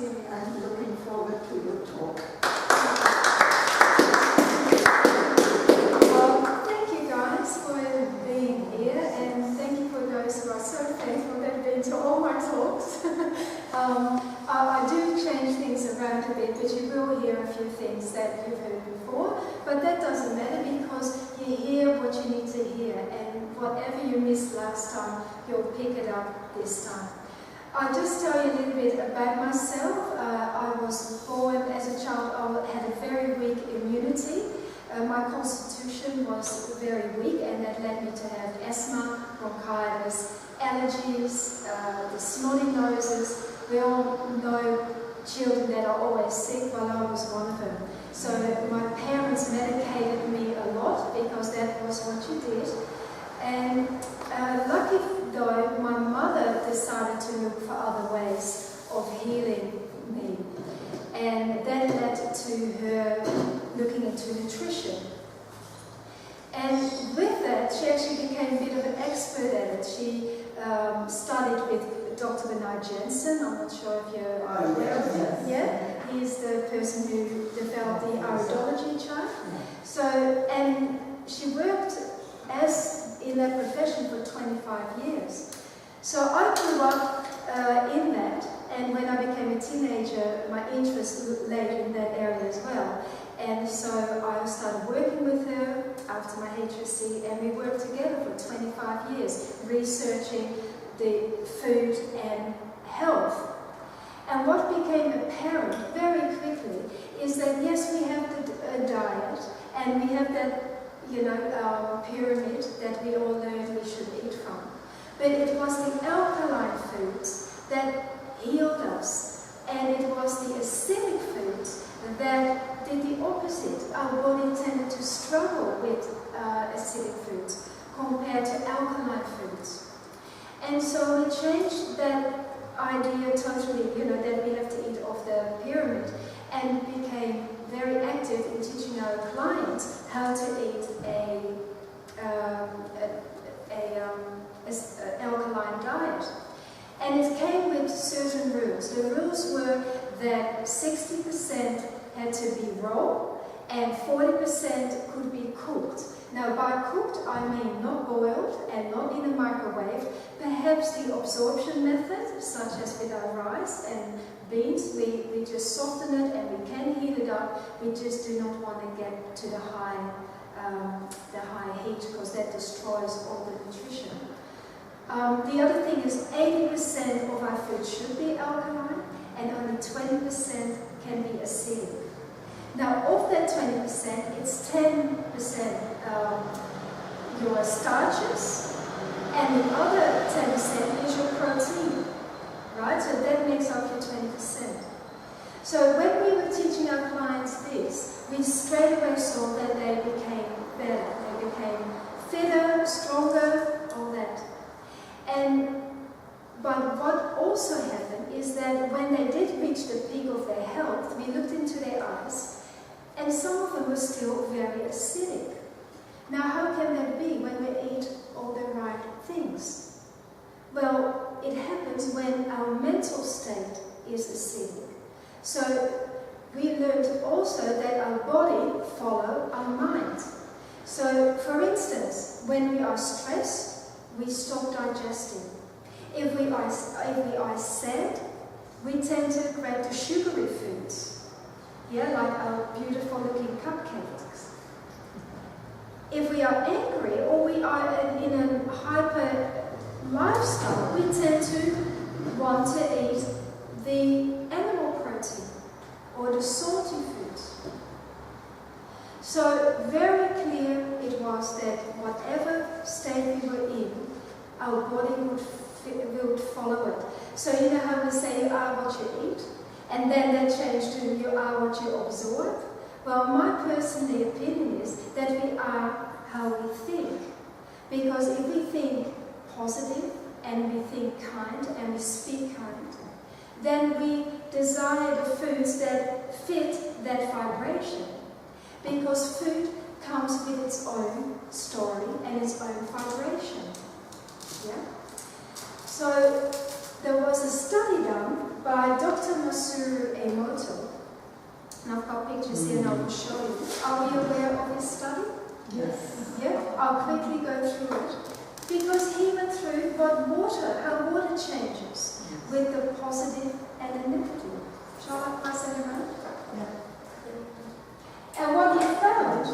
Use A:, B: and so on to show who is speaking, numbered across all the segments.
A: I'm looking forward to your talk.
B: Well, thank you guys for being here, and thank you for those who are so faithful that have been to all my talks. I do change things around a bit, but you will hear a few things that you've heard before, but that doesn't matter because you hear what you need to hear, and whatever you missed last time, you'll pick it up this time. I'll just tell you a little bit about myself. I was born as a child, I had a very weak immunity. My constitution was very weak, and that led me to have asthma, bronchitis, allergies, the snotty noses. We all know children that are always sick. Well, I was one of them. So my parents medicated me a lot because that was what you did. And lucky though, my mother decided to look for other ways of healing me. And that led to her looking into nutrition. And with that, she actually became a bit of an expert at it. She studied with Dr. Bernard Jensen. I'm not sure if you're aware of him. Yeah, he's the person who developed the iridology chart. So, and she worked in that profession for 25 years. So I grew up in that, and when I became a teenager, my interest lay in that area as well. And so I started working with her after my HSC, and we worked together for 25 years, researching the food and health. And what became apparent very quickly is that yes, we have a diet, and we have that, pyramid that we all learned we should eat from. But it was the alkaline foods that healed us, and it was the acidic foods that did the opposite. Our body tended to struggle with acidic foods compared to alkaline foods. And so we changed that idea totally, that we have to eat off the pyramid, and became very active in teaching our clients how to eat an alkaline diet. And it came with certain rules. The rules were that 60% had to be raw and 40% could be cooked. Now by cooked I mean not boiled and not in a microwave, perhaps the absorption method, such as with our rice and beans, we just soften it and we can heat it up. We just do not want to get to the high heat because that destroys all the nutrition. The other thing is 80% of our food should be alkaline and only 20% can be acidic. Now of that 20%, it's 10% your starches and the other 10% is your protein, right? So that makes up your 20%. So when we were teaching our clients this, we straight away saw that they became better. They became fitter, stronger, all that. But what also happened is that when they did reach the peak of their health, we looked into their eyes, and some of them were still very acidic. Now, how can that be when we eat all the right things? Well, it happens when our mental state is acidic. So we learned also that our body follows our mind. So, for instance, when we are stressed, we stop digesting. If we are sad, we tend to grab the sugary foods, like our beautiful looking cupcakes. If we are angry or we are in a hyper lifestyle, we tend to want to eat the animal protein or the salty foods. So very clear it was that whatever state we were in, our body would follow it. So you know how we say you are what you eat, and then that changed to you are what you absorb? Well, my personal opinion is that we are how we think. Because if we think positive, and we think kind, and we speak kind, then we desire the foods that fit that vibration. Because food comes with its own story and its own vibration. Yeah? So there was a study done by Dr. Masaru Emoto. And I've got pictures here and I will show you. Are we aware of his study?
A: Yes.
B: Yeah, I'll quickly go through it. Because he went through how water changes with the positive and the negative. Shall I pass that around? And what he found,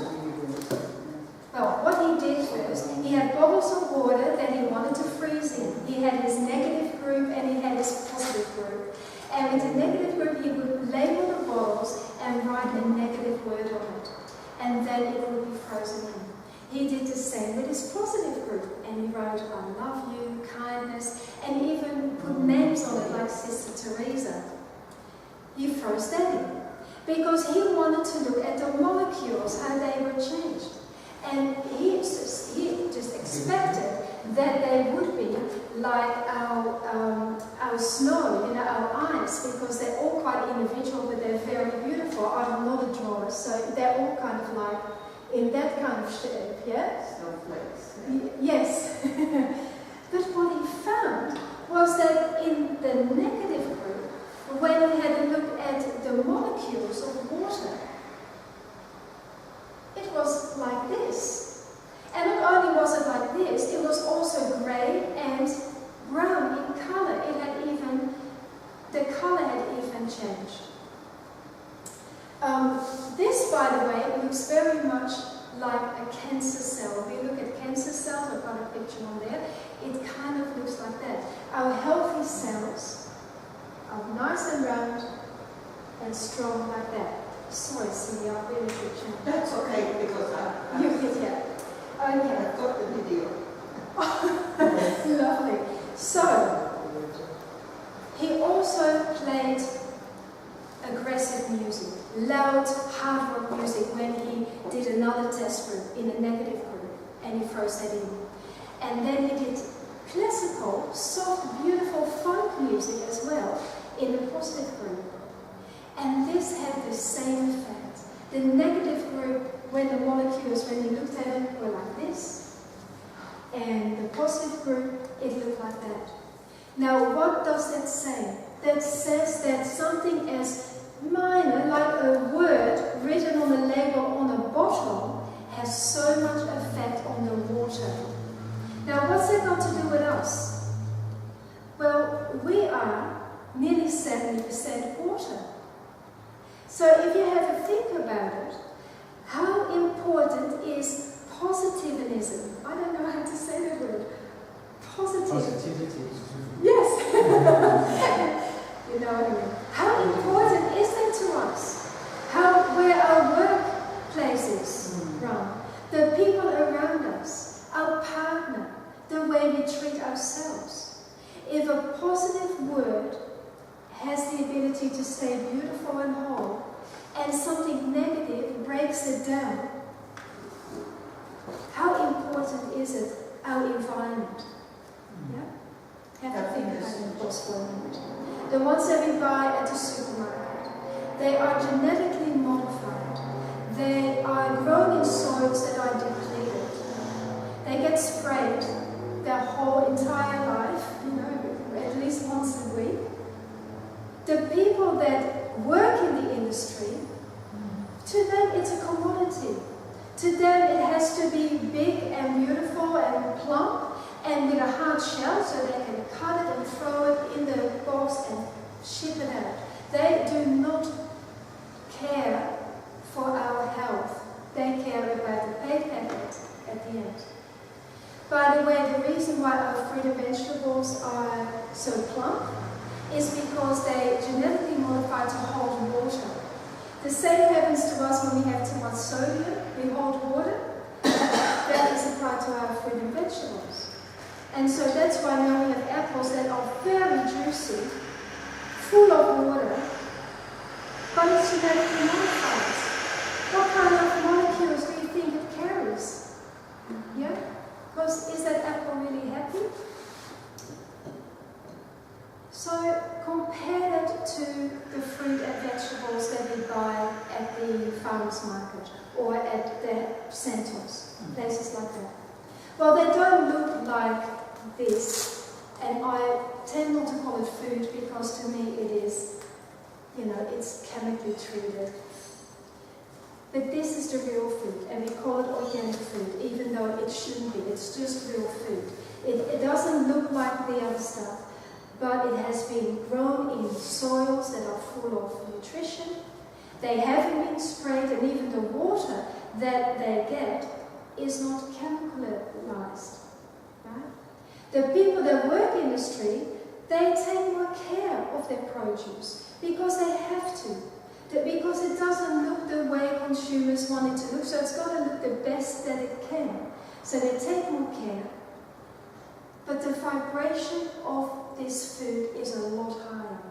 B: well, what he did first, he had bottles of water that he wanted to freeze in. He had his negative group and he had his positive group. And with the negative group, he would label the bottles and write a negative word on it. And then it would be frozen in. He did the same with his positive group, and he wrote, I love you, kindness, and even put names on it like Sister Teresa. He froze that in, because he wanted to look at the molecules, how they were changed. And he just expected that they would be like our snow, our ice, because they're all quite individual, but they're very beautiful. I'm not a drawer, so they're all kind of like in that kind of shape, yeah?
A: Snowflakes.
B: Yes. But what he found was that in the negative group, when he had a look at the molecules of water, it was like this. And not only was it like this, it was also grey and brown in colour. The colour had even changed. This, by the way, looks very much like a cancer cell. If you look at cancer cells, I've got a picture on there, it kind of looks like that. Our healthy cells are nice and round and strong like that. Sorry, Cindy, I really picture.
A: That's okay, because I
B: Yeah. Okay.
A: I've got the video.
B: Lovely. So, he also played aggressive music, loud, hard rock music when he did another test group in a negative group, and he froze that in. And then he did classical, soft, beautiful folk music as well in the positive group. And this had the same effect. The negative group, when the molecules, when you looked at it, were like this. And the positive group, it looked like that. Now, what does that say? That says that something as minor, like a word written on a label on a bottle, has so much effect on the water. Now, what's that got to do with us? Well, we are nearly 70% water. So if you have to think about it, how important is positivism? I don't know how to say that word.
C: Positivity.
B: Yes. You know what I mean. How important is that to us? Where our workplaces run, the people around us, our partner, the way we treat ourselves. If a positive word has the ability to stay beautiful and whole, and something negative breaks it down, how important is it, our environment? Yeah? Have to think about it for a moment. The ones that we buy at the supermarket, they are genetically modified. They are grown in soils that are depleted. They get sprayed their whole entire life, at least once a week. The people that work in the industry, to them it's a commodity. To them it has to be big and beautiful and plump and with a hard shell so they can cut it and throw it in the box and ship it out. They do not care for our health. They care about the pay packet at the end. By the way, the reason why our fruit and vegetables are so plump is because they genetically modified to hold water. The same happens to us when we have too much sodium, we hold water. That is applied to our fruit and vegetables. And so that's why now we have apples that are very juicy, full of water, but it's genetically modified. What kind of molecules do you think it carries? Yeah? Because is that apple really happy? So compare that to the fruit and vegetables that we buy at the farmers market or at the centres, places like that. Well, they don't look like this, and I tend not to call it food because to me it is, it's chemically treated. But this is the real food, and we call it organic food, even though it shouldn't be. It's just real food. It doesn't look like the other stuff, but it has been grown in soils that are full of nutrition. They haven't been sprayed, and even the water that they get is not chemicalized. Right? The people that work in industry, they take more care of their produce because they have to. Because it doesn't look the way consumers want it to look, so it's got to look the best that it can. So they take more care. But the vibration of this food is a lot higher.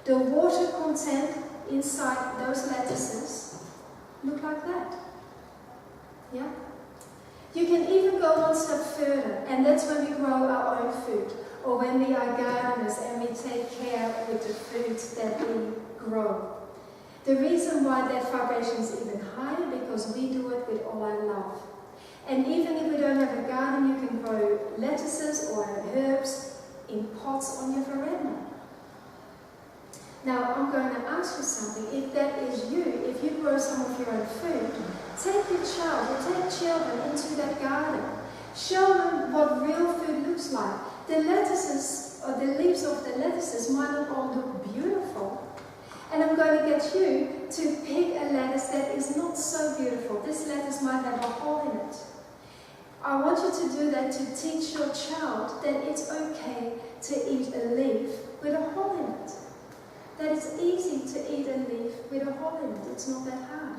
B: The water content inside those lettuces look like that. Yeah? You can even go one step further, and that's when we grow our own food, or when we are gardeners and we take care with the foods that we grow. The reason why that vibration is even higher, because we do it with all our love. And even if we don't have a garden, you can grow lettuces or herbs in pots on your veranda. Now, I'm going to ask you something. If that is you, if you grow some of your own food, take your child or take children into that garden. Show them what real food looks like. The lettuces or the leaves of the lettuces might not all look beautiful. And I'm going to get you to pick a lettuce that is not so beautiful. This lettuce might have a hole in it. I want you to do that to teach your child that it's okay to eat a leaf with a hole in it. That it's easy to eat a leaf with a hole in it. It's not that hard.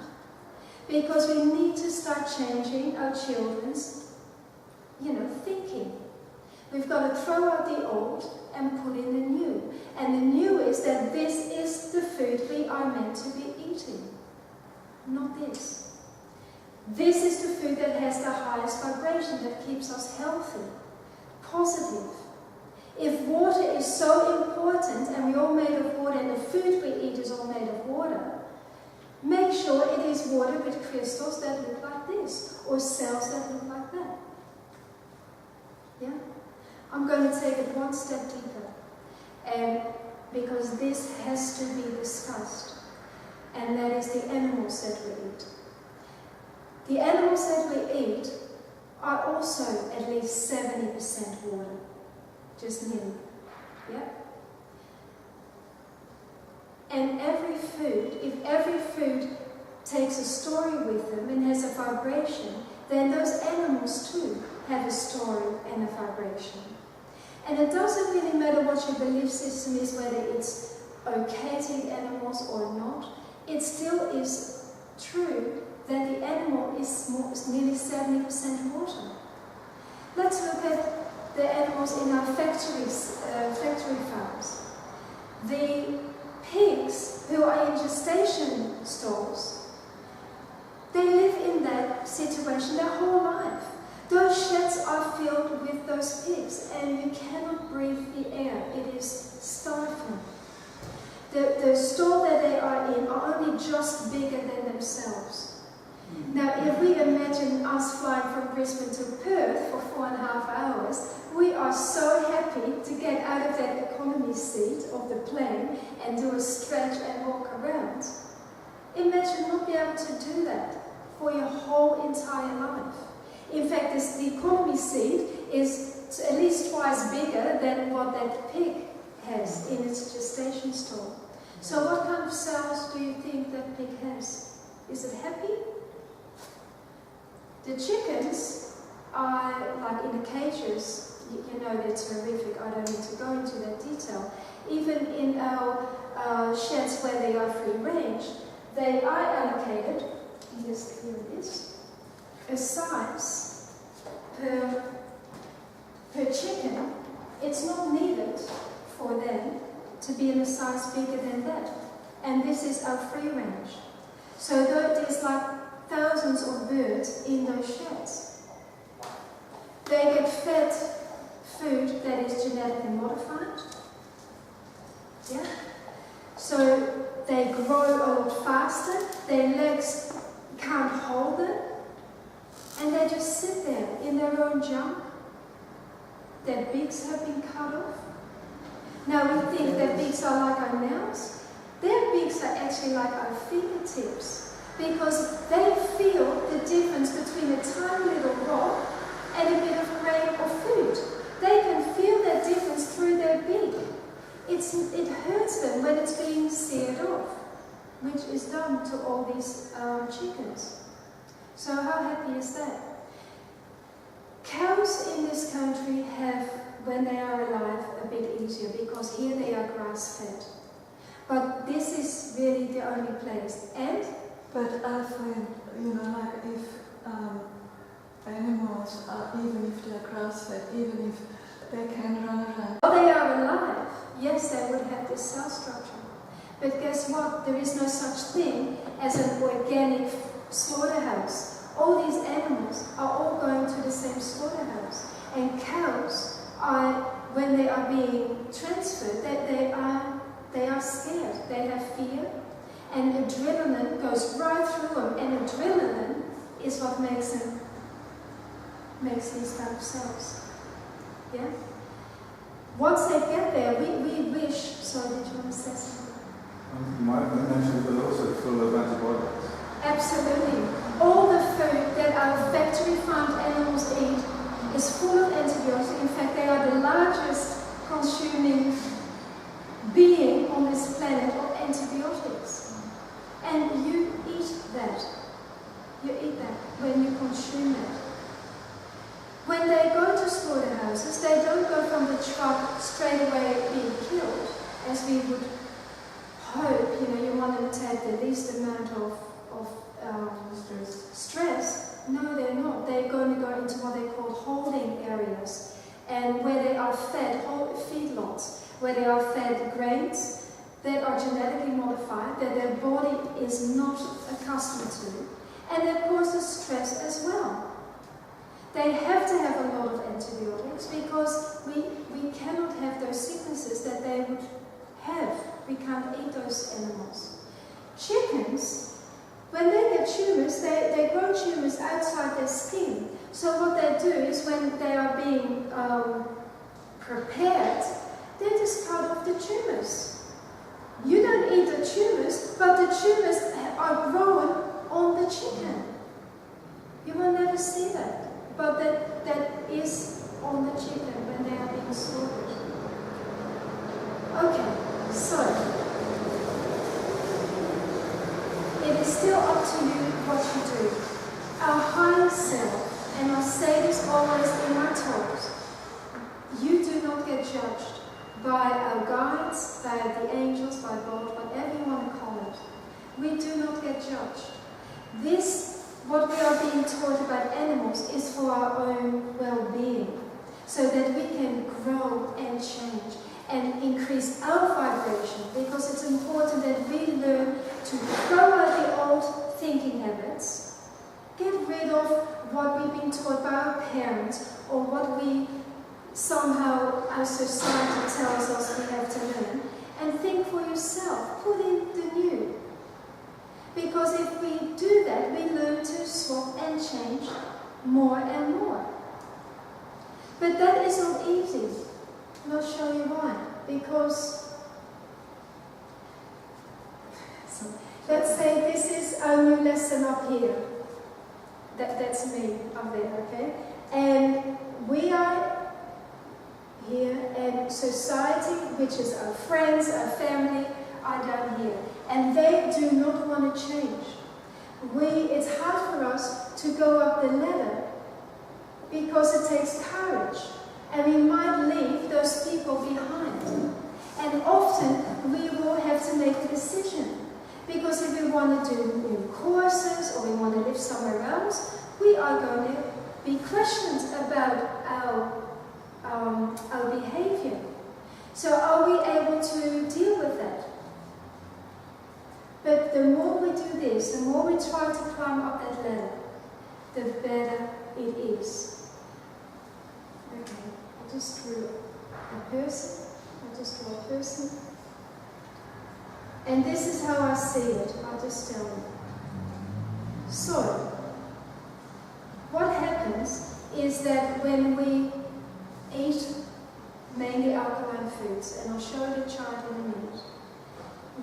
B: Because we need to start changing our children's, thinking. We've got to throw out the old and put in the new. And the new is that this is the food we are meant to be eating. Not this. This is the food that has the highest vibration, that keeps us healthy, positive. If water is so important, and we're all made of water, and the food we eat is all made of water, make sure it is water with crystals that look like this, or cells that look like that. Yeah? I'm going to take it one step deeper, and because this has to be discussed, and that is the animals that we eat. The animals that we eat are also at least 70% water, just nearly. Yeah? And every food, if every food takes a story with them and has a vibration, then those animals too have a story and a vibration. And it doesn't really matter what your belief system is, whether it's okay to eat animals or not. It still is true that the animal is nearly 70% water. Let's look at the animals in our factories, factory farms. The pigs who are in gestation stalls, they live in that situation their whole life. Those sheds are filled with those pigs, and you cannot breathe the air. It is stifling. The stall that they are in are only just bigger than themselves. Now, if we imagine us flying from Brisbane to Perth for 4.5 hours, we are so happy to get out of that economy seat of the plane and do a stretch and walk around. Imagine not being able to do that for your whole entire life. In fact, the economy seat is at least twice bigger than what that pig has in its gestation stall. So what kind of cells do you think that pig has? Is it happy? The chickens are like in the cages. You know, that's horrific. I don't need to go into that detail. Even in our sheds where they are free range, they are allocated, just here it is, a size per chicken. It's not needed for them to be in a size bigger than that. And this is our free range. So there's like thousands of birds in those sheds. They get fed food that is genetically modified. Yeah? So they grow a lot faster, their legs can't hold them, and they just sit there in their own junk. Their beaks have been cut off. Now we think that beaks are like our nails. Their beaks are actually like our fingertips because they feel the difference between a tiny little rock and a bit of grain or food. They can feel that difference through their beak. It hurts them when it's being seared off, which is done to all these chickens. So how happy is that? Cows in this country have, when they are alive, a bit easier because here they are grass-fed. But this is really the only place. And
C: But I find, like if animals are, even if they are grass-fed, even if they can run around.
B: while they are alive, yes, they would have this cell structure. But guess what? There is no such thing as an organic slaughterhouse. All these animals are all going to the same slaughterhouse. And cows are, when they are being transferred, they are scared. They have fear. And adrenaline goes right through them. And adrenaline is what makes these type of cells. Yeah? Once they get there, we wish... Sorry, did you want to say something?
D: My mention is also full of antibiotics.
B: Absolutely. All the food that our factory farmed animals eat is full of antibiotics. In fact, they are the largest consuming being on this planet of antibiotics. And you eat that. You eat that when you consume it. When they go to slaughterhouses, they don't go from the truck straight away being killed, as we would hope. You want them to have the least amount of stress. No, they're not. They're going to go into what they call holding areas, and where they are fed feedlots, where they are fed grains that are genetically modified, that their body is not accustomed to, and that causes stress as well. They have to have a lot of antibiotics because we cannot have those sicknesses that they would have. We can't eat those animals. Chickens, when they get tumours, they grow tumours outside their skin. So what they do is when they are being prepared, they just cut off the tumours. You don't eat the tumours, but the tumours are grown on the chicken. You will never see that. But that is on the chicken when they are being slaughtered. Okay, so it is still up to you what you do. Our higher self, and I say this always in my talks, you do not get judged by our guides, by the angels, by God, whatever you want to call it. We do not get judged. What we are being taught about animals is for our own well-being, so that we can grow and change and increase our vibration, because it's important that we learn to throw out the old thinking habits, get rid of what we've been taught by our parents or what we somehow our society tells us we have to learn, and think for yourself, put in the new. Because if we do that, we learn to swap and change more and more. But that is not easy. And I'll show you why. Because, let's say this is our new lesson up here. That's me up there, okay? And we are here, and society, which is our friends, our family, are down here. And they do not want to change. It's hard for us to go up the ladder because it takes courage. And we might leave those people behind. And often we will have to make a decision. Because if we want to do new courses or we want to live somewhere else, we are going to be questioned about our behavior. So are we able to deal with that? But the more we do this, the more we try to climb up that ladder, the better it is. Okay, I just drew a person. I just draw a person. And this is how I see it. I'll just tell you. So, what happens is that when we eat mainly alkaline foods, and I'll show the chart in a minute.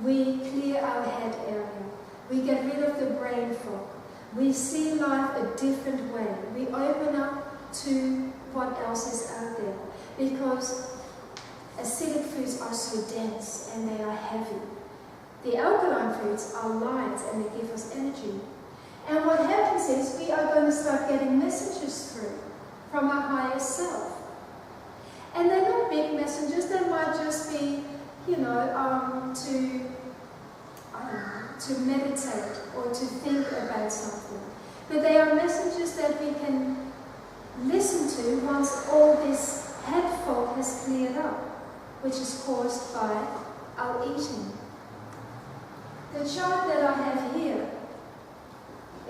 B: We clear our head area. We get rid of the brain fog. We see life a different way. We open up to what else is out there. Because acidic foods are so dense and they are heavy. The alkaline foods are light and they give us energy. And what happens is we are going to start getting messages through from our higher self. And they're not big messages, they might just be, to meditate or to think about something. But they are messages that we can listen to once all this head fog has cleared up, which is caused by our eating. The chart that I have here,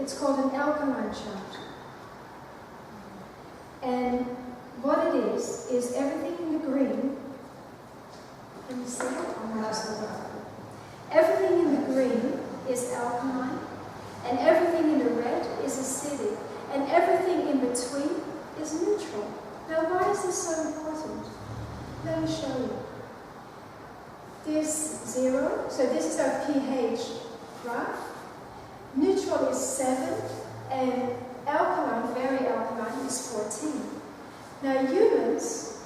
B: it's called an alkaline chart. And what it is everything in the green. Can you see it? Everything in the green is alkaline, and everything in the red is acidic, and everything in between is neutral. Now, why is this so important? Let me show you. This 0, so this is our pH graph. Neutral is 7, and alkaline, very alkaline, is 14. Now humans,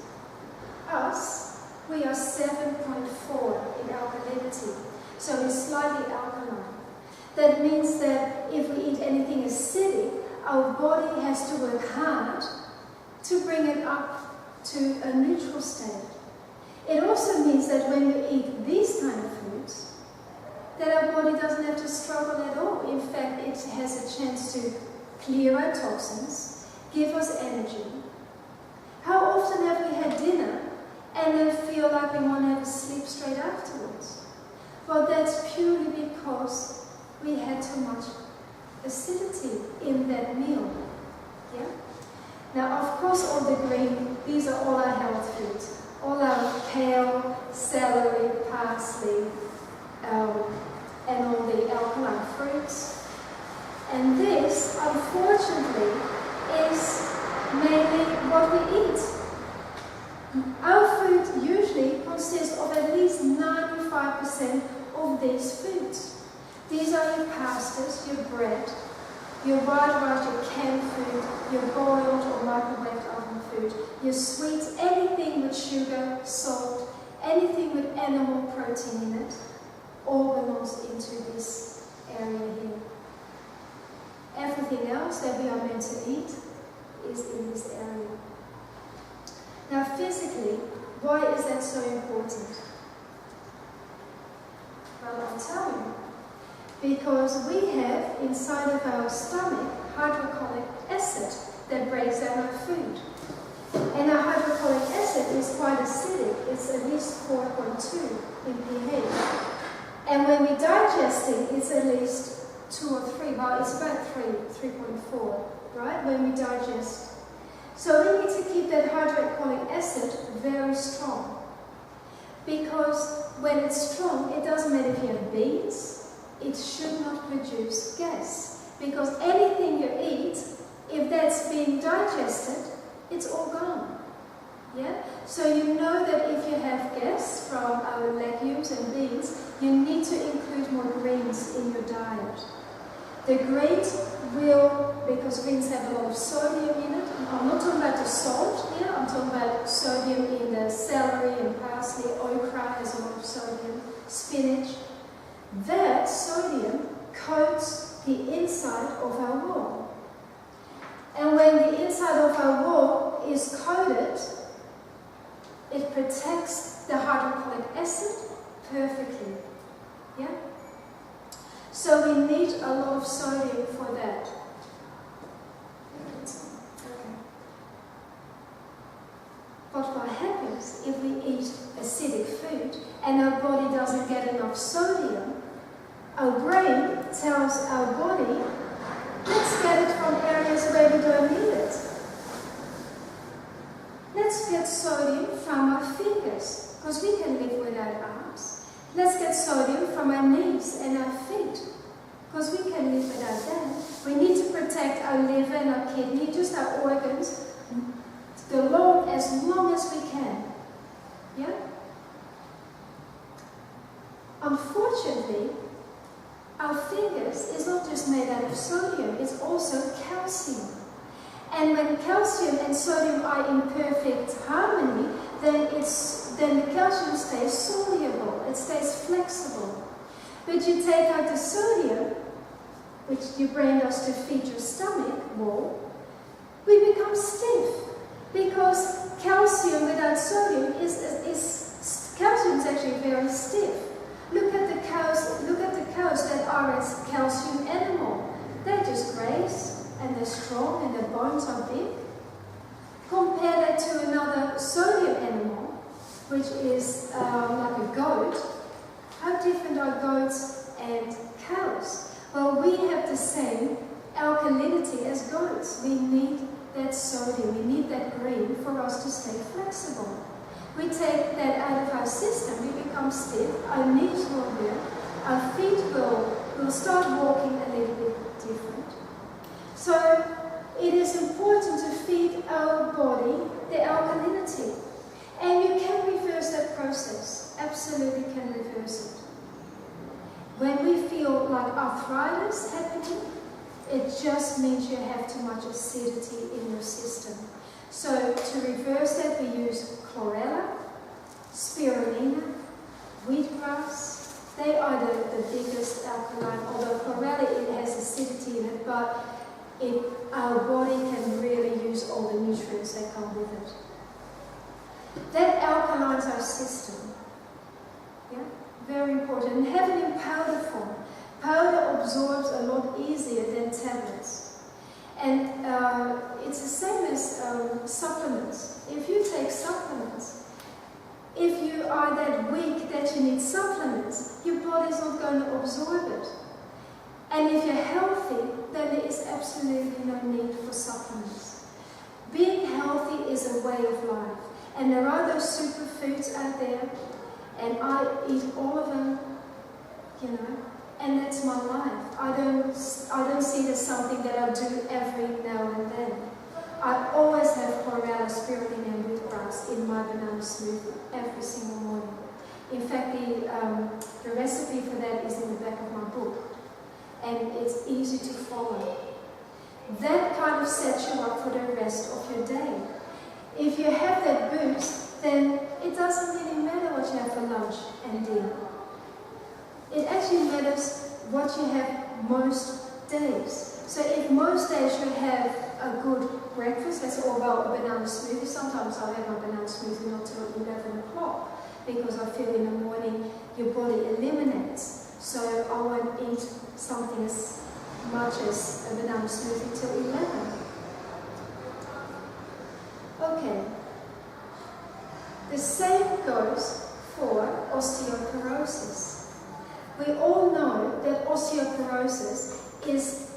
B: us, we are 7.4 in alkalinity, so we're slightly alkaline. That means that if we eat anything acidic, our body has to work hard to bring it up to a neutral state. It also means that when we eat these kind of foods, that our body doesn't have to struggle at all. In fact, it has a chance to clear our toxins, give us energy. How often have we had dinner and then feel like we want to have a sleep straight afterwards? Well, that's purely because we had too much acidity in that meal. Yeah? Now, of course, all the green, these are all our health foods. All our kale, celery, parsley, and all the alkaline fruits. And this, unfortunately, is mainly what we eat. Our food usually consists of at least 95% of these foods. These are your pastas, your bread, your white rice, your canned food, your boiled or microwaved oven food, your sweets, anything with sugar, salt, anything with animal protein in it, all belongs into this area here. Everything else that we are meant to eat is in this area. Now physically, why is that so important? Well, I'll tell you. Because we have inside of our stomach hydrochloric acid that breaks down our food. And our hydrochloric acid is quite acidic. It's at least 4.2 in pH. And when we digest it, it's at least 2 or 3. Well, it's about 3.4, right? When we digest. So we need to keep that hydrochloric acid very strong. Because when it's strong, it doesn't matter if you have beans, it should not produce gas. Because anything you eat, if that's being digested, it's all gone. Yeah? So you know that if you have gas from our legumes and beans, you need to include more greens in your diet. The greens will, because greens have a lot of sodium in it. I'm not talking about the salt here, I'm talking about sodium in the celery and parsley. Okra has a lot of sodium. Spinach. That sodium coats the inside of our wall. And when the inside of our wall is coated, it protects the hydrochloric acid perfectly. Yeah? So we need a lot of sodium for that. Okay. But what happens if we eat acidic food and our body doesn't get enough sodium? Our brain tells our body, let's get it from areas where we don't need it. Let's get sodium from our fingers, because we can live without arms. Let's get sodium from our knees and our feet, because we can live without them. We need to protect our liver and our kidney, just our organs, as long as we can. Yeah? Unfortunately, our fingers is not just made out of sodium, it's also calcium. And when calcium and sodium are in perfect harmony, then the calcium stays soluble, it stays flexible. But you take out the sodium, which your brain does to feed your stomach wall, we become stiff. Because calcium without sodium calcium is actually very stiff. Look at the cows that are a calcium animal. They just graze and they're strong and their bones are big. Compare that to another sodium animal, which is like a goat. How different are goats and cows? Well, we have the same alkalinity as goats. We need that sodium, we need that green for us to stay flexible. We take that out of our system, we become stiff, our knees will hurt, our feet will start walking a little bit different. So it is important to feed our body the alkalinity. And you can reverse that process, absolutely can reverse it. When we feel like arthritis happening, it just means you have too much acidity in your system. So to reverse that, we use chlorella, spirulina, wheatgrass. They are the biggest alkaline, although chlorella, it has acidity in it, but our body can really use all the nutrients that come with it. That alkalines our system. Yeah? Very important. And have it in powder form. Powder absorbs a lot easier than tablets. And it's the same as supplements. If you take supplements, if you are that weak that you need supplements, your body's not going to absorb it. And if you're healthy, then there is absolutely no need for supplements. Being healthy is a way of life. And there are those superfoods out there, and I eat all of them, you know. And that's my life. I don't see it as something that I do every now and then. I always have chlorella, spirulina, and wheatgrass in my banana smoothie every single morning. In fact, the recipe for that is in the back of my book, and it's easy to follow. That kind of sets you up for the rest of your day. If you have that boost, then it doesn't really matter what you have for lunch and dinner. It actually matters what you have most days. So if most days you have a good breakfast, that's all about a banana smoothie. Sometimes I'll have my banana smoothie not till 11 o'clock because I feel in the morning your body eliminates. So I won't eat something as much as a banana smoothie till 11. Okay. The same goes for osteoporosis. We all know that osteoporosis is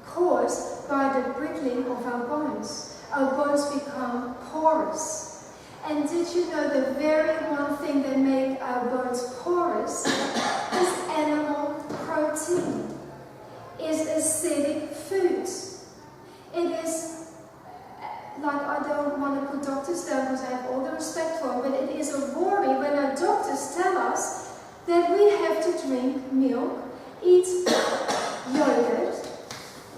B: caused by the brittling of our bones. Our bones become porous. And did you know the very one thing that makes our bones porous is animal protein, is acidic foods. It is, like, I don't want to put doctors down because I have all the respect for them, but it is a worry when our doctors tell us that we have to drink milk, eat yogurt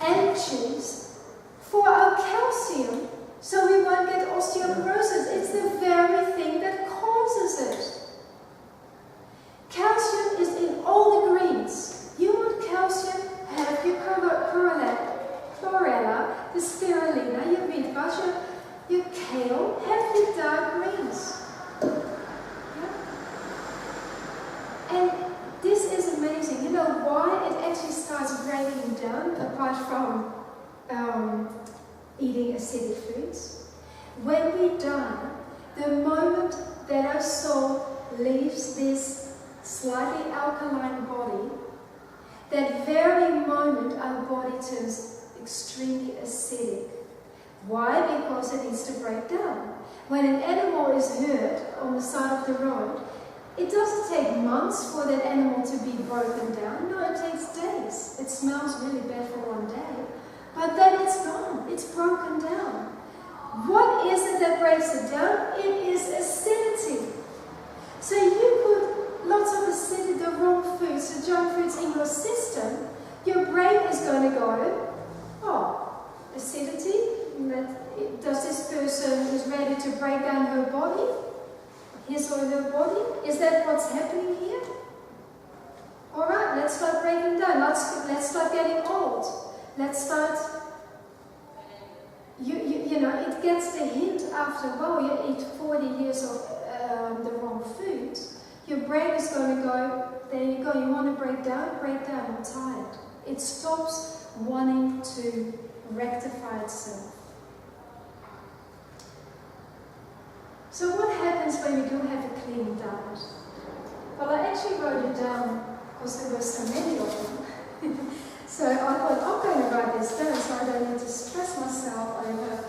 B: and cheese for our calcium so we won't get osteoporosis. It's the very thing that causes it. Calcium is in all the greens. You want calcium? Have your chlorella, the spirulina, your wheatgrass, your kale, have your dark greens. And this is amazing. You know why it actually starts breaking down apart from eating acidic foods? When we die, the moment that our soul leaves this slightly alkaline body, that very moment our body turns extremely acidic. Why? Because it needs to break down. When an animal is hurt on the side of the road, it doesn't take months for that animal to be broken down. No, it takes days. It smells really bad for one day, but then it's gone. It's broken down. What is it that breaks it down? It is acidity. wrong foods, the junk foods in your system, your brain is going to go, oh, acidity, does this person is ready to break down her body? His or her body? Is that what's happening here? Alright, let's start breaking down. Let's start getting old. Let's start, you know, it gets the hint after a while. You eat 40 years of the wrong food. Your brain is going to go, there you go, you want to break down, I'm tired. It stops wanting to rectify itself. So what happens when we do have a clean diet? Well, I actually wrote it down because there were so many of them. So I thought, I'm going to write this down so I don't need to stress myself over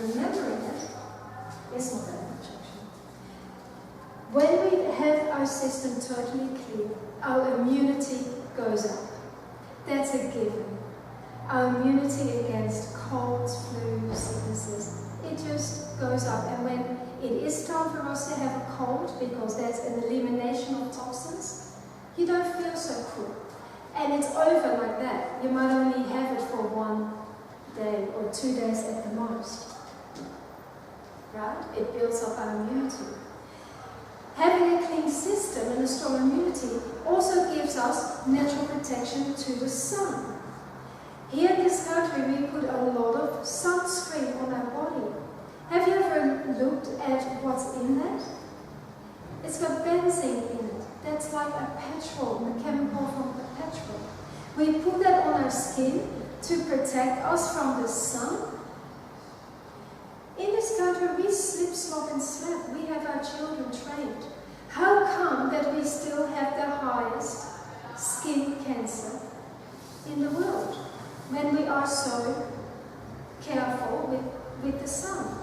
B: remembering it. It's not that much actually. When we have our system totally clean, our immunity goes up. That's a given. Our immunity against colds, flu, sicknesses, it just goes up. And when it is time for us to have a cold, because that's an elimination of toxins, you don't feel so cool. And it's over like that. You might only have it for 1 day or 2 days at the most. Right? It builds up our immunity. Having a clean system and a strong immunity also gives us natural protection to the sun. Here in this country, we put a lot of sunscreen on our body. Have you ever looked at what's in that? It's got benzene in it. That's like a petrol, a chemical from a petrol. We put that on our skin to protect us from the sun. In this country, we slip, slop, and slap. We have our children trained. How come that we still have the highest skin cancer in the world when we are so careful with the sun?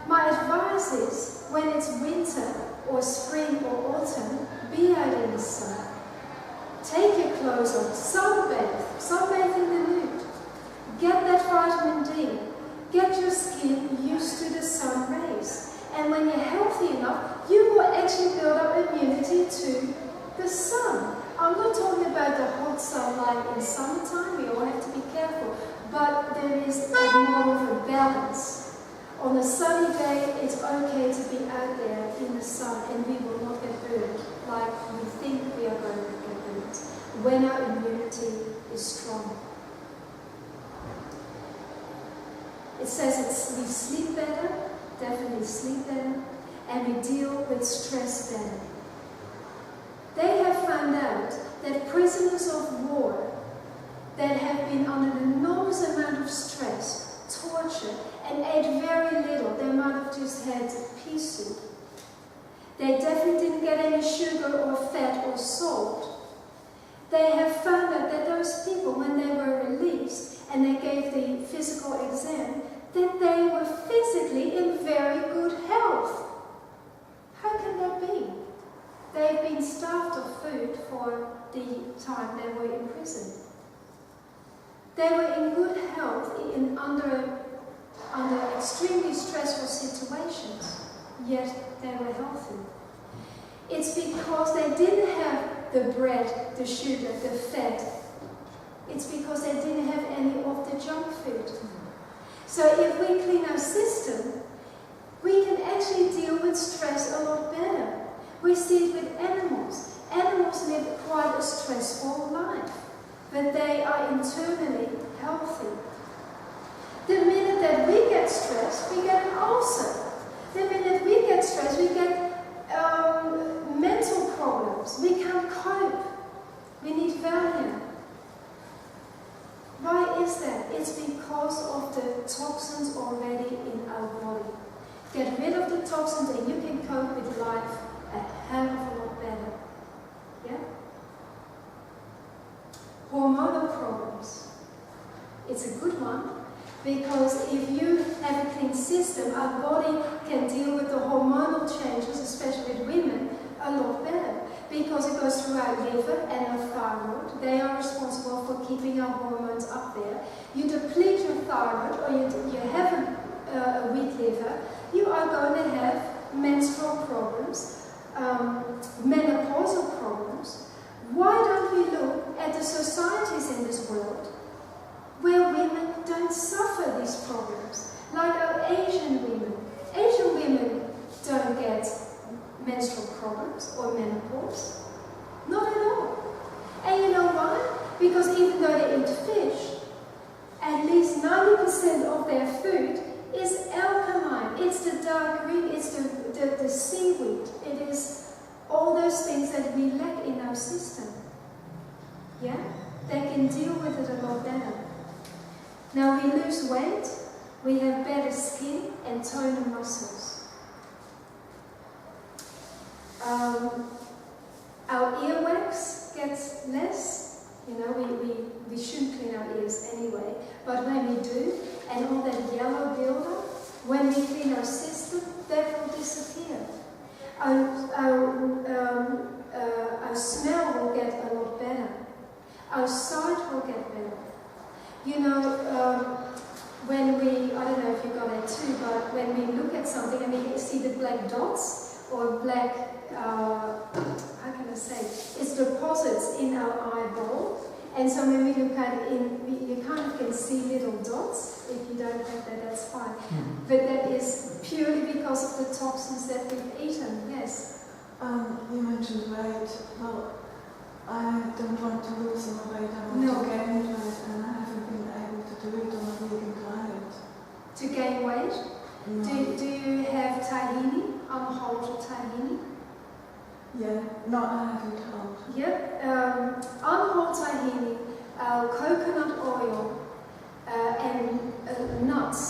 B: My advice is, when it's winter or spring or autumn, be out in the sun. Take your clothes off, sunbathe in the nude. Get that vitamin D. Get your skin used to the sun rays. And when you're healthy enough, you will actually build up immunity to the sun. I'm not talking about the hot sunlight in summertime, we all have to be careful. But there is more of a balance. On a sunny day, it's okay to be out there in the sun and we will not get burned like we think we are going to get burned when our immunity is strong. It says we sleep better, definitely sleep better, and we deal with stress better. They have found out that prisoners of war that have been under an enormous amount of stress, torture, and ate very little, they might have just had pea soup. They definitely didn't get any sugar or fat or salt. They have found out that those people, when they were released and they gave the physical exam, that they were physically in very good health. How can that be? They've been starved of food for the time they were in prison. They were in good health under extremely stressful situations, yet they were healthy. It's because they didn't have the bread, the sugar, the fat. It's because they didn't have any of the junk food. So if we clean our system, we can actually deal with stress a lot better. We see it with animals. Animals live quite a stressful life, but they are internally healthy. The minute that we get stressed, we get an ulcer. The minute we get stressed, we get mental problems. We can't cope. We need Valium. Why is that? It's because of the toxins already in our body. Get rid of the toxins and you can cope with life a hell of a lot better. Yeah? Hormonal problems. It's a good one. Because if you have a clean system, our body can deal with the hormonal changes, especially with women, a lot better. Because it goes through our liver and our thyroid. They are responsible for keeping our hormones up there. You deplete your thyroid, or you have a weak liver, you are going to have menstrual problems, menopausal problems, why don't we look at the societies in this world where women don't suffer these problems? Like our Asian women. Asian women don't get menstrual problems or menopause. Not at all. And you know why? Because even though they eat fish, at least 90% of their food is alkaline. It's the dark green, it's the seaweed. It is all those things that we lack in our system. Yeah? They can deal with it a lot better. Now we lose weight, we have better skin and toner muscles. Our earwax gets less. You know, we shouldn't clean our ears anyway, but when we do, and all that yellow buildup, when we clean our system, that will disappear. Our smell will get a lot better. Our sight will get better. You know, when we, I don't know if you got it too, but when we look at something and we see the black dots or black, how can I say, it's deposits in our eyeball. And so when we look at it, you kind of can see little dots. If you don't have that, that's fine. But that is purely because of the toxins that we've eaten, yes.
C: You mentioned weight. Well, I don't want to lose some weight, I want
B: No.
C: to gain weight, and I haven't been able to do it on a vegan diet.
B: To gain weight?
C: No.
B: Do you have tahini, unwhole tahini?
C: Yeah, no, I haven't told.
B: Yep, unwhole tahini, coconut oil, and nuts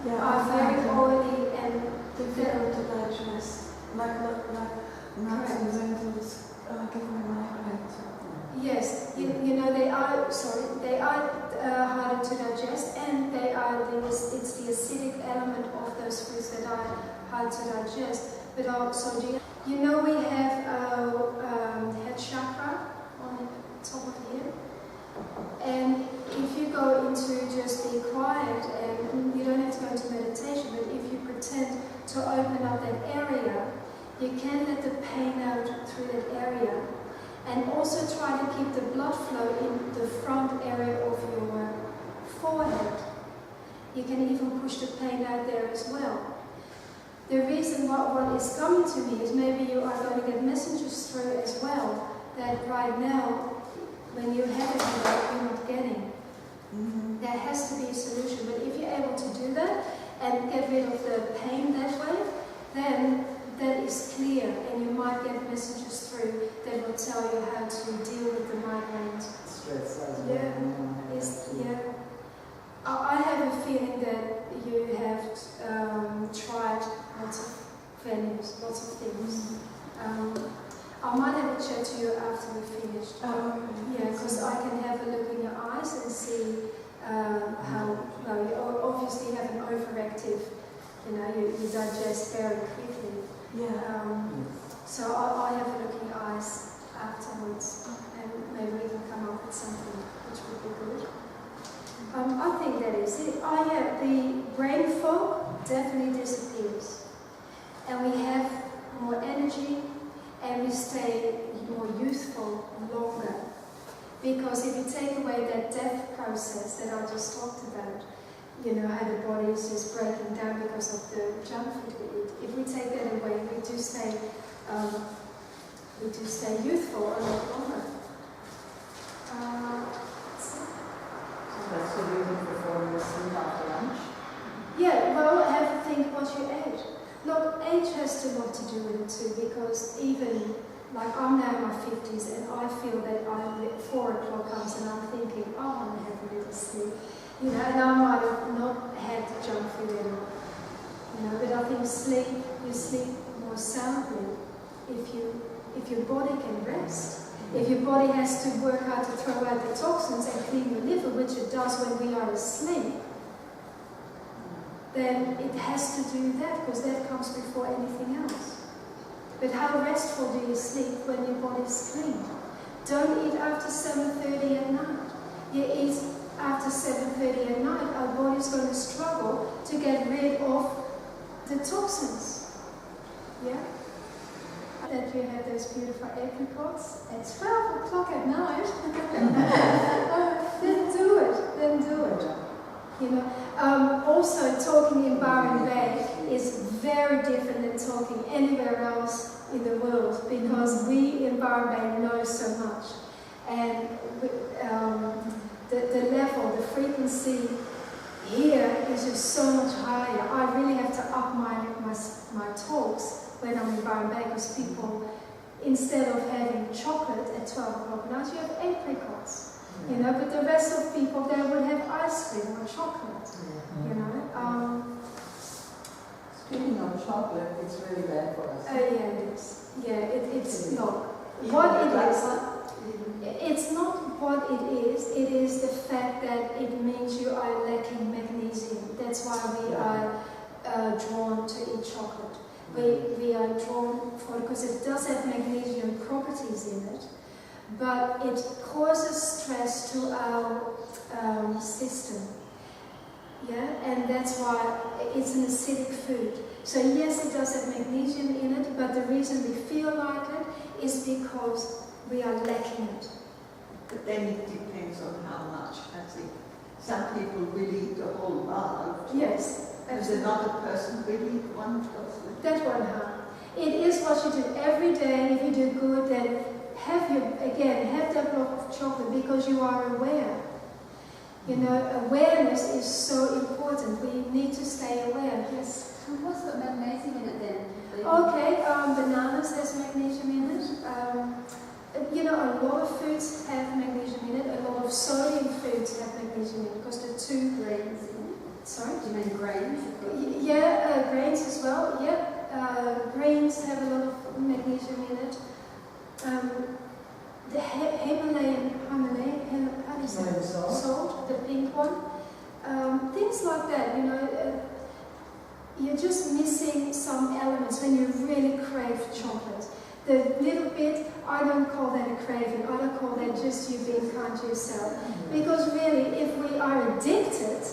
C: Yeah,
B: are very oily and
C: difficult to digest. Like nuts and lentils give me migraines.
B: yes, you know they are harder to digest, and it's the acidic element of those foods that are hard to digest. But also, you know we have our head chakra on the top of here, and if you go into just be quiet, and you don't have to go into meditation, but if you pretend to open up that area, you can let the pain out through that area, and also try to keep the blood flow in the front area of your forehead. You can even push the pain out there as well. The reason what is coming to me is maybe you are going to get messages through as well that right now, when you have it, you're not getting. There has to be a solution, but if you're able to do that and get rid of the pain that way, then that is clear, and you might get messages through that will tell you how to deal with the migraines. Yeah. I have a feeling that you have tried lots of venues, lots of things. I might have a chat to you after we're finished.
C: Oh, okay.
B: Yeah, because I can have a look in your eyes and see how, well, you obviously have an overactive, you digest very quickly.
C: Yeah.
B: So I'll have a look in your eyes afterwards, and maybe we can come up with something which would be good. I think that is it. Oh yeah, the brain fog definitely disappears. And we have more energy, and we stay more youthful longer. Because if you take away that death process that I just talked about, how the body is just breaking down because of the junk food we eat. If we take that away, we do stay youthful a lot longer.
A: That's the reason for falling asleep after lunch.
B: Yeah, well, have to think what you ate. Look, age has a lot to do with it too, because even, like I'm now in my 50s and I feel that 4 o'clock comes and I'm thinking, I want to have a little sleep. And I might have not had junk food at all. But I think you sleep more soundly if your body can rest. If your body has to work hard to throw out the toxins and clean your liver, which it does when we are asleep, then it has to do that, because that comes before anything else. But how restful do you sleep when your body's clean? Don't eat after 7:30 at night. You eat after 7:30 at night, our body's going to struggle to get rid of the toxins. Yeah? that you have those beautiful apricots at 12 o'clock at night, then do it. Then do it. You know. Also, talking in Byron Bay is very different than talking anywhere else in the world, because we in Byron Bay know so much, and the level, the frequency here is just so much higher. I really have to up my talks when I'm in Byron Bay, because people, instead of having chocolate at 12 o'clock at night, you have apricots. You know, but the rest of people, they would have ice cream or chocolate. You know.
A: Speaking of chocolate, it's really bad for us.
B: Oh yeah, it is. Yeah, it's not. What it is, it's not what it is. It is the fact that it means you are lacking magnesium. That's why we are drawn to eat chocolate. We are drawn for it because it does have magnesium properties in it, but it causes stress to our system. Yeah, and that's why it's an acidic food. So yes, it does have magnesium in it, but the reason we feel like it is because we are lacking it.
C: But then it depends on how much. I think some people will eat the whole bar of chocolate.
B: Yes,
C: There's another person will eat one chocolate.
B: that won't harm. It is what you do every day. If you do good, then have that block of chocolate, because you are aware. You know, awareness is so important. We need to stay aware. Yes.
A: And what's got magnesium in it then?
B: Okay, bananas has magnesium in it. You know, a lot of foods have magnesium in it. A lot of sodium foods have magnesium in it, because the two
A: Grains in it.
B: Sorry?
A: Do you mean grains?
B: Yeah, grains as well. Yeah, grains have a lot of magnesium in it. The Himalayan, how do you say it? Salt, the pink one. Things like that, you know. You're just missing some elements when you really crave chocolate. The little bit, I don't call that a craving. I don't call that just you being kind to yourself. Because really, if we are addicted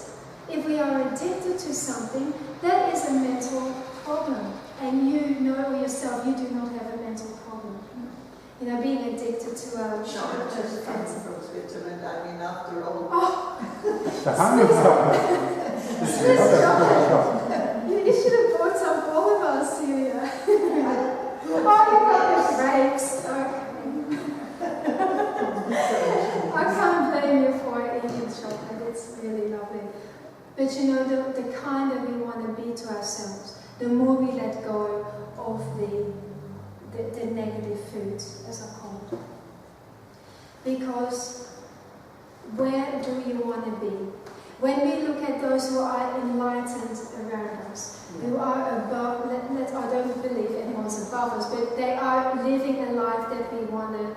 B: to something, that is a mental problem. And you know yourself, you do not have a mental problem. You know, being addicted to
C: No, I'm just coming from Switzerland. I mean, after all.
D: The honey chocolate.
B: Swiss chocolate. You should have bought some for all of us, Celia. You got the grapes. I can't blame you for eating chocolate. It's really lovely. But you know, the kind that we want to be to ourselves, the more we let go of the negative foods, as I call it. Because where do you want to be? When we look at those who are enlightened around us, who are above, I don't believe anyone's above us, but they are living a life that we want to,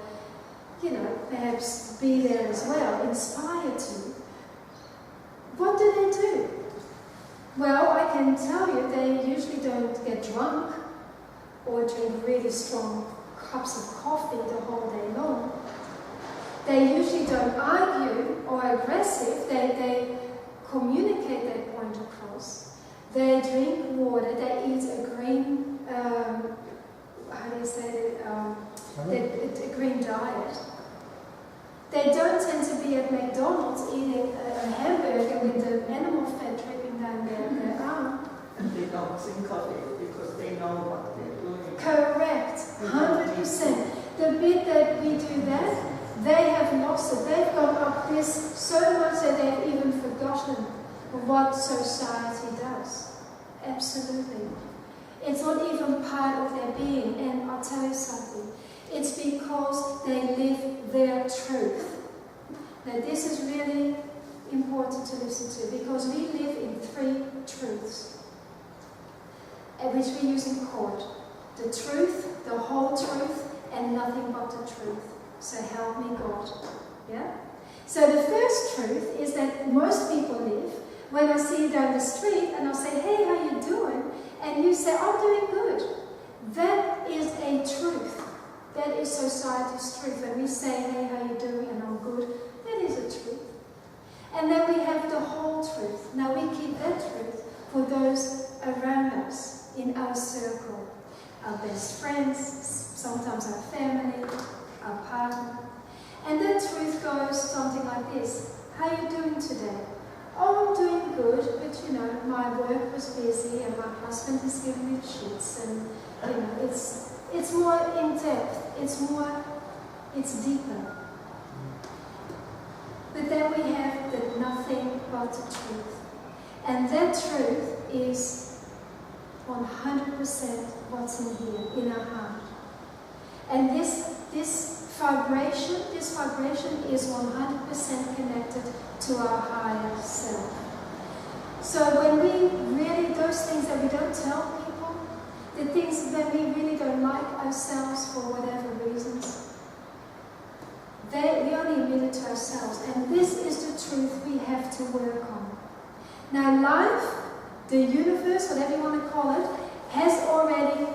B: you know, perhaps be there as well, inspired to. What do they do? Well, I can tell you, they usually don't get drunk or drink really strong cups of coffee the whole day long. They usually don't argue or aggressive. They communicate their point across. They drink water. They eat a green, how do you say it? A green diet. They don't tend to be at McDonald's eating a hamburger with the animal fat dripping down their arm.
C: And they don't drink coffee because they know what they're doing.
B: Correct, 100%. The bit that we do that, they have lost it. They've gone up this so much that they've even forgotten what society does. Absolutely. It's not even part of their being. And I'll tell you something. It's because they live their truth. Now this is really important to listen to, because we live in 3 truths, which we use in court. The truth, the whole truth, and nothing but the truth. So help me God. Yeah? So the first truth is that most people live when I see you down the street and I'll say, hey, how you doing? And you say, I'm doing good. That is a truth. That is society's truth. When we say, hey, how you doing? And I'm good. That is a truth. And then we have the whole truth. Now we keep that truth for those around us in our circle. Our best friends, goes something like this. How are you doing today? Oh, I'm doing good, but you know, my work was busy and my husband has given me shits, and you know, it's more in depth, it's deeper. But then we have the nothing but the truth. And that truth is 100% what's in here, in our heart. And this vibration is 100% connected to our higher self. So when we really, those things that we don't tell people, the things that we really don't like ourselves for whatever reasons, we only admit it to ourselves. And this is the truth we have to work on. Now life, the universe, whatever you want to call it, has already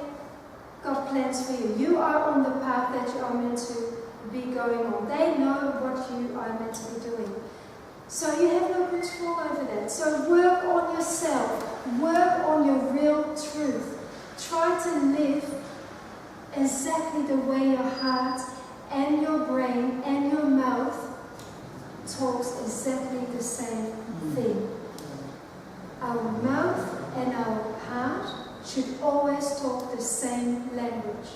B: got plans for you. You are on the path that you are meant to be going on. They know what you are meant to be doing. So you have no control over that. So work on yourself. Work on your real truth. Try to live exactly the way your heart and your brain and your mouth talks exactly the same thing. Our mouth and our heart should always talk the same language.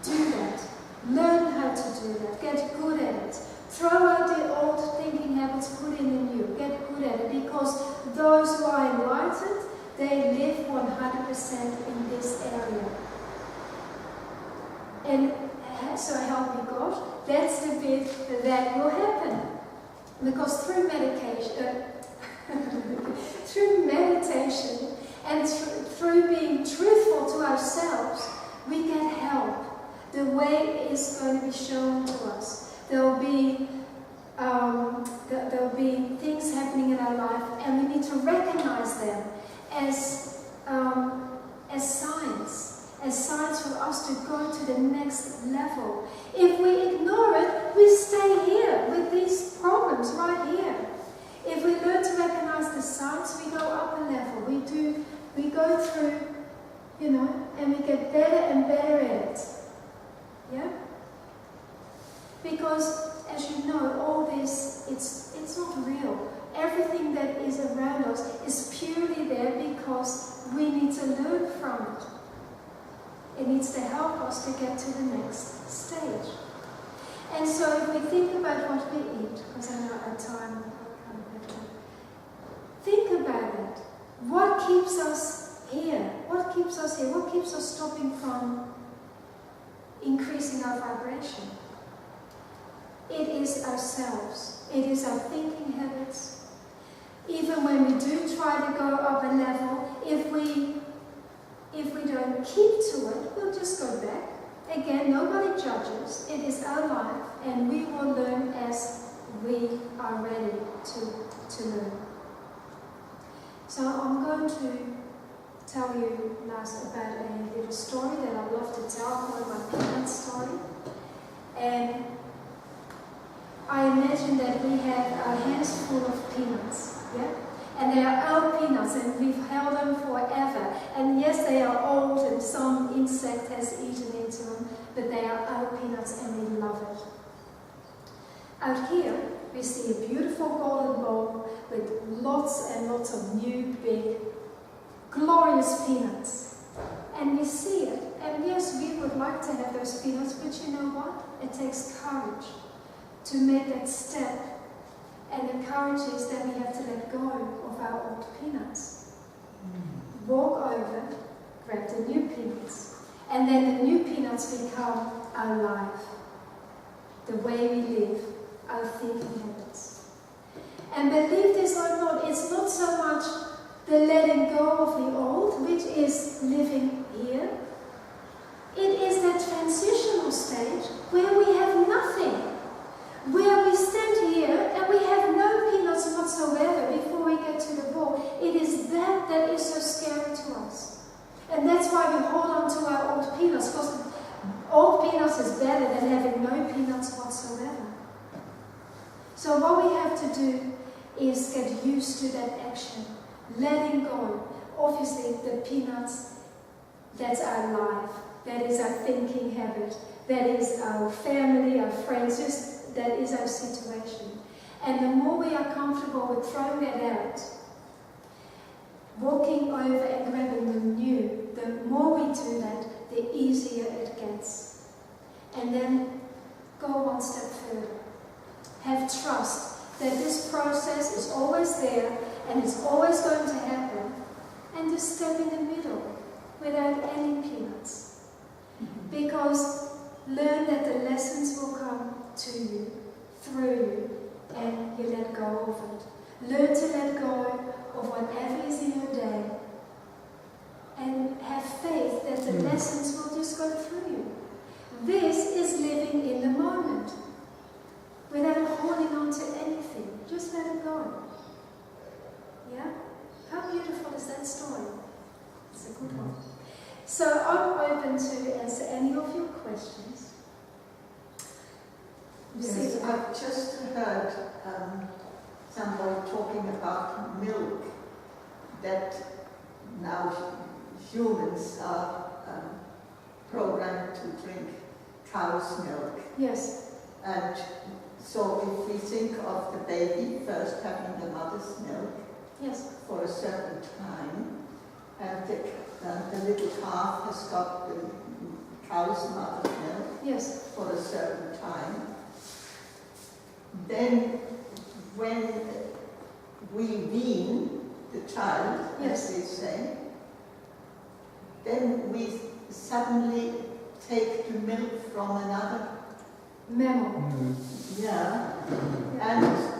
B: Do that. Learn how to do that. Get good at it. Throw out the old thinking habits, put in the new. Get good at it, because those who are enlightened, they live 100% in this area. And so help me God, that's the bit that will happen. Because through meditation and through being truthful to ourselves, we get help. The way is going to be shown to us. There will be things happening in our life, and we need to recognize them as signs for us to go to the next level. If we ignore it, we stay here with these problems right here. If we learn to recognize the signs, we go up a level. We go through, and we get better and better at it. Yeah? Because, as you know, all this, it's not real. Everything that is around us is purely there because we need to learn from it. It needs to help us to get to the next stage. And so if we think about what we eat, because I know our time, think about it. What keeps us here? What keeps us here? What keeps us stopping from increasing our vibration? It is ourselves. It is our thinking habits. Even when we do try to go up a level, if we don't keep to it, we'll just go back. Again, nobody judges. It is our life, and we will learn as we are ready to learn. So I'm going to tell you last about a little story that I love to tell, called my peanut story. And I imagine that we have our hands full of peanuts, yeah? And they are our peanuts, and we've held them forever. And yes, they are old, and some insect has eaten into them, but they are our peanuts, and we love it. Out here, we see a beautiful golden bowl with lots and lots of new, big, glorious peanuts. And we see it. And yes, we would like to have those peanuts, but you know what? It takes courage to make that step. And the courage is that we have to let go of our old peanuts. Walk over, grab the new peanuts. And then the new peanuts become our life. The way we live, our thinking habits. And believe this or not, it's not so much the letting go of the old, which is living here. It is that transitional stage where we have nothing. Where we stand here and we have no peanuts whatsoever before we get to the ball. It is that is so scary to us. And that's why we hold on to our old peanuts, because old peanuts is better than having no peanuts whatsoever. So what we have to do is get used to that action, letting go. Obviously, the peanuts, that's our life, that is our thinking habit, that is our family, our friends. Just that is our situation. And the more we are comfortable with throwing that out, walking over and grabbing the new, the more we do that, the easier it gets. And then go one step further. Have trust that this process is always there and it's always going to happen. And just step in the middle without any peanuts. Because learn that the lessons will come to you, through you, and you let go of it. Learn to let go of whatever is in your day. And have faith that the lessons will just go through you. This is living in the moment. Without holding on to anything. Just let it go. Yeah? How beautiful is that story? It's a good one. So I'm open to answer any of your questions.
A: Yes, I've just heard somebody talking about milk, that now humans are programmed to drink cow's milk.
B: Yes.
A: And so if we think of the baby first having the mother's milk
B: Yes.
A: for a certain time, and the little calf has got the cow's mother's milk
B: Yes.
A: for a certain time, then when we wean the child,
B: Yes.
A: as they say, then we suddenly take the milk from another.
B: Mammal.
A: Yeah.
B: Yeah.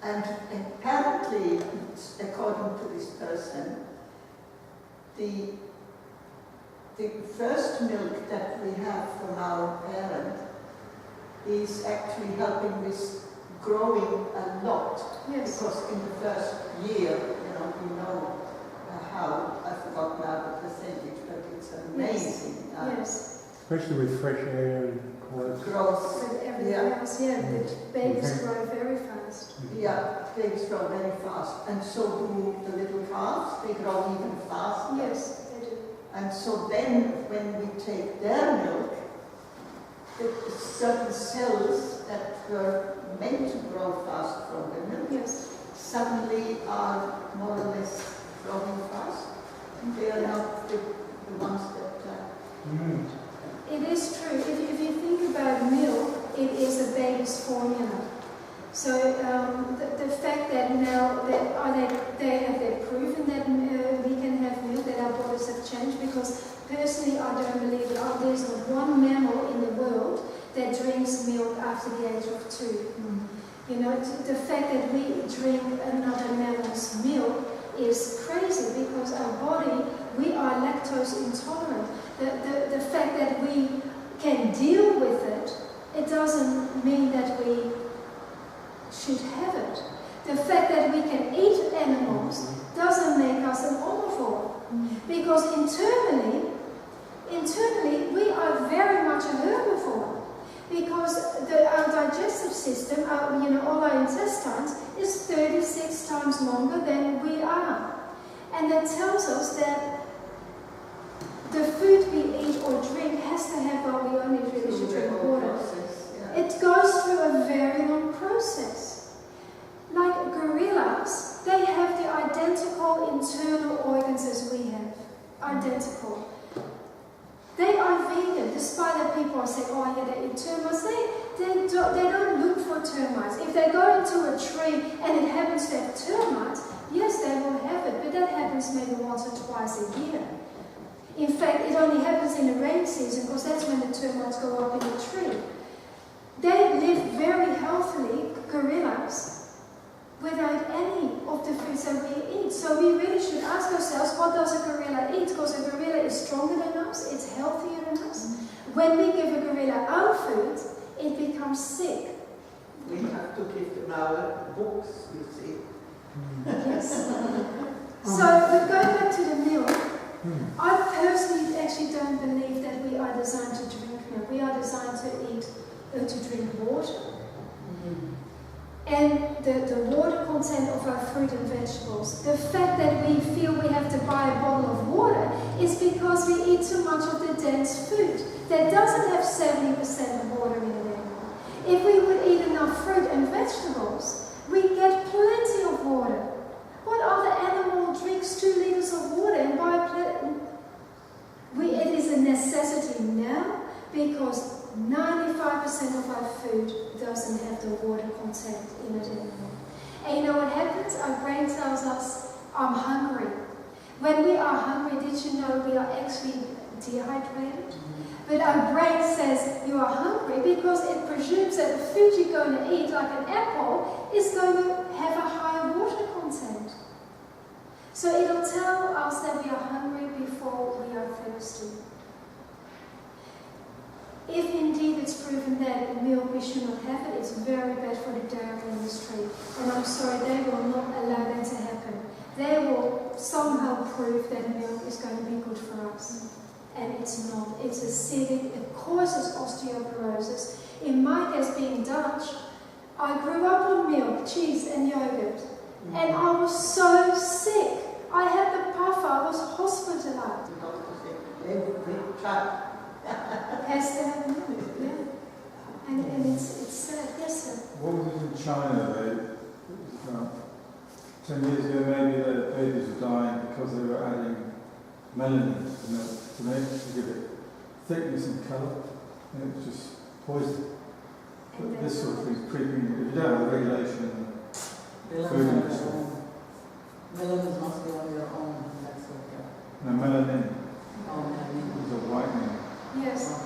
A: And apparently, according to this person, the first milk that we have from our parent is actually helping with growing a lot.
B: Yes.
A: Because in the first year, we know how, I forgot now the percentage, but it's amazing.
B: Yes.
E: Especially with fresh air and growth.
A: Growth.
B: With everything else, yeah, the babies grow very fast.
A: Yeah, babies grow very fast. And so do the little calves, they grow even faster.
B: Yes, they do.
A: And so then when we take their milk, the certain cells that were meant to grow fast from the milk
B: Yes.
A: suddenly are more or less growing fast. And they are not the ones that...
B: It is true. If you think about milk, it is a baby's formula. So the fact that now they have proven that we can have milk, that our bodies have changed, because personally I don't believe that there's not one mammal in the world that drinks milk after the age of 2. The fact that we drink another mammal's milk is crazy, because our body, we are lactose intolerant. The fact that we can deal with it, it doesn't mean that we should have it. The fact that we can eat animals doesn't make us an omnivore. Because internally, we are very much a herbivore. Because our digestive system, all our intestines, is 36 times longer than we are. And that tells us that the food we eat or drink has to have, we only really should drink water. It goes through a very long process. Like gorillas, they have the identical internal organs as we have. Identical. They are vegan, despite that people are saying, they eat termites. They don't look for termites. If they go into a tree and it happens to have termites, yes, they will have it, but that happens maybe once or twice a year. In fact, it only happens in the rain season, because that's when the termites go up in the tree. They live very healthily, gorillas, without any of the foods that we eat. So we really should ask ourselves, what does a gorilla eat? Because a gorilla is stronger than us, it's healthier than us. When we give a gorilla our food, it becomes sick.
A: We have to give them our books, you see.
B: Yes. So, but going back to the milk, I personally actually don't believe that we are designed to drink milk. We are designed to drink water. And the water content of our fruit and vegetables. The fact that we feel we have to buy a bottle of water is because we eat too much of the dense food that doesn't have 70% of water in it anymore. If we would eat enough fruit and vegetables, we get plenty of water. What other animal drinks 2 liters of water and it is a necessity now because 95% of our food doesn't have the water content in it anymore. And you know what happens? Our brain tells us, I'm hungry. When we are hungry, did you know we are actually dehydrated? But our brain says you are hungry because it presumes that the food you're going to eat, like an apple, is going to have a higher water content. So it'll tell us that we are hungry before we are thirsty. If indeed it's proven that milk we should not have it, it's very bad for the dairy industry. And I'm sorry, they will not allow that to happen. They will somehow prove that milk is going to be good for us. And it's not. It's acidic, it causes osteoporosis. In my case, being Dutch, I grew up on milk, cheese and yogurt. And I was so sick. I had the puffer, I was hospitalized. Has to have milk, yeah. And it's sad, yes sir.
D: What was it in China? About 10 years ago maybe, the babies were dying because they were adding melanin to milk to give it thickness and colour, and it was just poison. But this sort of thing's creeping. If you don't have the regulation in the food industry.
F: Melanin must be on your own, that's okay.
D: No, melanin
F: Oh, melanin.
D: is a whitening.
B: Yes.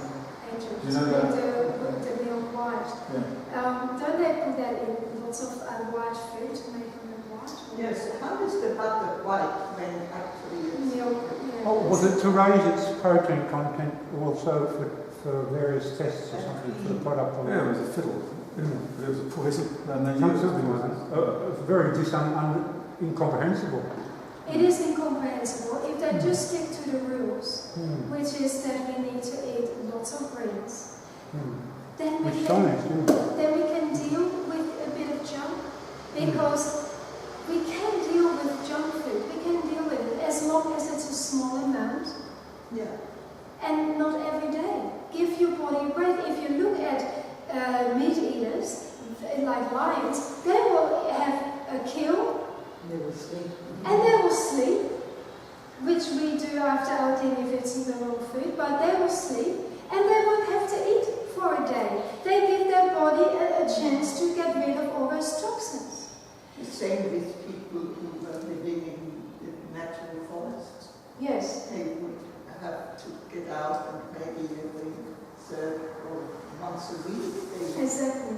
D: Do you know that?
B: The milk white.
D: Yeah.
B: Don't they put that in lots of white food to make them white?
A: Yes, how is the butter white when actually
B: Milk, yeah.
E: Oh, was it to raise its protein content also for various tests or something for the product?
D: Yeah, it was a fiddle, but it was a poison, and they used
E: Something was it? Very incomprehensible.
B: It is incomprehensible if they just stick to the rules, which is that we need to eat lots of greens. Then we can deal with a bit of junk, because we can deal with junk food. We can deal with it as long as it's a small amount, and not every day. Give your body a break. If you look at meat eaters, like lions, they will have a kill.
F: They will sleep.
B: And they will sleep, which we do after our dinner if it's in the raw food, but they will sleep and they won't have to eat for a day. They give their body a chance to get rid of all those toxins.
A: the same with people who are living in the natural forests?
B: Yes.
A: They would have to get out and maybe every third or once a week.
B: Exactly.